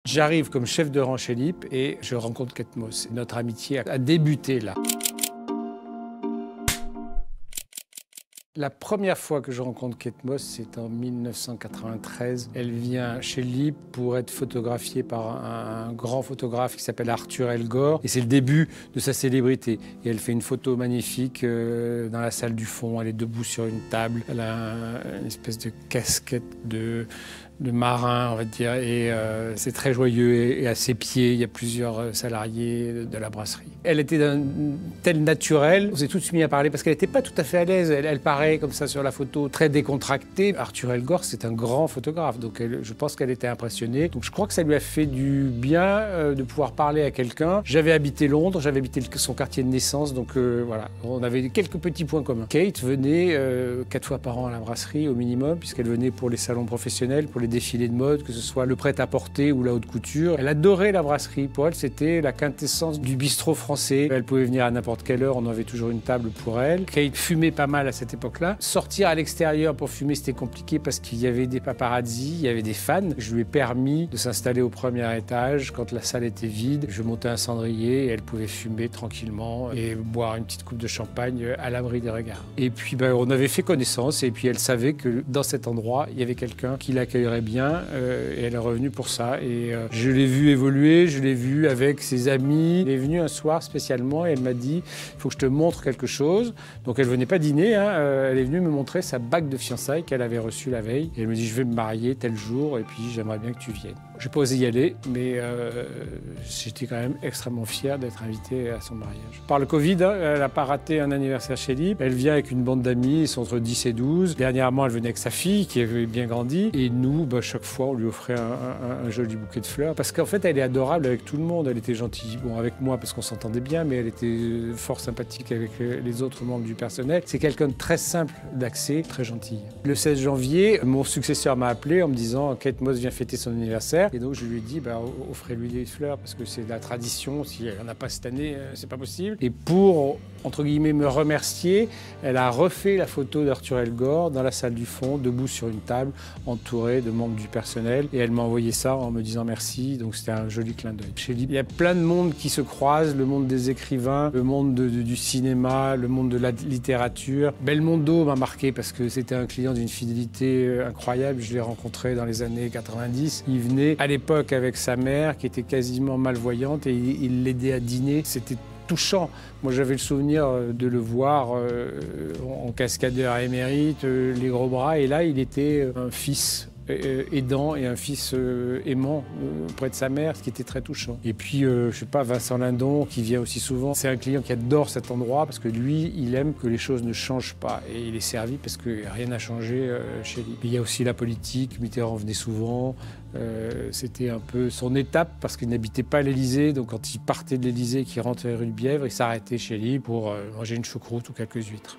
J'arrive comme chef de rang chez LIP et je rencontre Kate Moss. Notre amitié a débuté là. La première fois que je rencontre Kate Moss, c'est en 1993. Elle vient chez LIP pour être photographiée par un grand photographe qui s'appelle Arthur Elgort. Et c'est le début de sa célébrité. Et elle fait une photo magnifique dans la salle du fond. Elle est debout sur une table. Elle a une espèce de casquette de marin, on va dire. Et c'est très joyeux. Et à ses pieds, il y a plusieurs salariés de la brasserie. Elle était d'un tel naturel. On s'est tout de suite mis à parler parce qu'elle n'était pas tout à fait à l'aise. Elle paraît comme ça sur la photo, très décontractée. Arthur Elgort, c'est un grand photographe, donc je pense qu'elle était impressionnée. Donc je crois que ça lui a fait du bien de pouvoir parler à quelqu'un. J'avais habité Londres, j'avais habité son quartier de naissance, donc voilà, on avait quelques petits points communs. Kate venait 4 fois par an à la brasserie au minimum, puisqu'elle venait pour les salons professionnels, pour les défilés de mode, que ce soit le prêt-à-porter ou la haute couture. Elle adorait la brasserie. Pour elle, c'était la quintessence du bistrot français. Elle pouvait venir à n'importe quelle heure, on avait toujours une table pour elle. Kate fumait pas mal à cette époque-là. Sortir à l'extérieur pour fumer, c'était compliqué parce qu'il y avait des paparazzis, il y avait des fans. Je lui ai permis de s'installer au premier étage quand la salle était vide. Je montais un cendrier et elle pouvait fumer tranquillement et boire une petite coupe de champagne à l'abri des regards. Et puis on avait fait connaissance et puis elle savait que dans cet endroit, il y avait quelqu'un qui l'accueillerait bien et elle est revenue pour ça. Et je l'ai vue évoluer, je l'ai vue avec ses amis. Elle est venue un soir spécialement et elle m'a dit « il faut que je te montre quelque chose ». Donc elle venait pas dîner, elle est venue me montrer sa bague de fiançailles qu'elle avait reçue la veille. Et elle me dit, je vais me marier tel jour et puis j'aimerais bien que tu viennes. Je n'ai pas osé y aller, mais j'étais quand même extrêmement fier d'être invité à son mariage. Par le Covid, elle n'a pas raté un anniversaire chez LIP. Elle vient avec une bande d'amis, ils sont entre 10 et 12. Dernièrement, elle venait avec sa fille qui avait bien grandi. Et nous, chaque fois, on lui offrait un joli bouquet de fleurs. Parce qu'en fait, elle est adorable avec tout le monde. Elle était gentille, bon, avec moi parce qu'on s'entendait bien, mais elle était fort sympathique avec les autres membres du personnel. C'est quelqu'un de très simple d'accès, très gentille. Le 16 janvier, mon successeur m'a appelé en me disant « Kate Moss vient fêter son anniversaire ». Et donc je lui ai dit offrez-lui des fleurs parce que c'est la tradition, si elle n'en a pas cette année, c'est pas possible. Et pour, entre guillemets, me remercier, elle a refait la photo d'Arthur Elgort dans la salle du fond, debout sur une table, entourée de membres du personnel. Et elle m'a envoyé ça en me disant merci, donc c'était un joli clin d'œil. Chez LIP, il y a plein de monde qui se croisent, le monde des écrivains, le monde du cinéma, le monde de la littérature. Belmondo m'a marqué parce que c'était un client d'une fidélité incroyable. Je l'ai rencontré dans les années 90. Il venait à l'époque avec sa mère qui était quasiment malvoyante et il l'aidait à dîner. C'était touchant. Moi, j'avais le souvenir de le voir en cascadeur émérite, les gros bras. Et là, il était un fils aidant et un fils aimant auprès de sa mère, ce qui était très touchant. Et puis, je sais pas, Vincent Lindon, qui vient aussi souvent, c'est un client qui adore cet endroit parce que lui, il aime que les choses ne changent pas. Et il est servi parce que rien n'a changé chez lui. Il y a aussi la politique, Mitterrand venait souvent. C'était un peu son étape parce qu'il n'habitait pas à l'Élysée. Donc quand il partait de l'Élysée, qu'il rentrait rue de Bièvre, il s'arrêtait chez lui pour manger une choucroute ou quelques huîtres.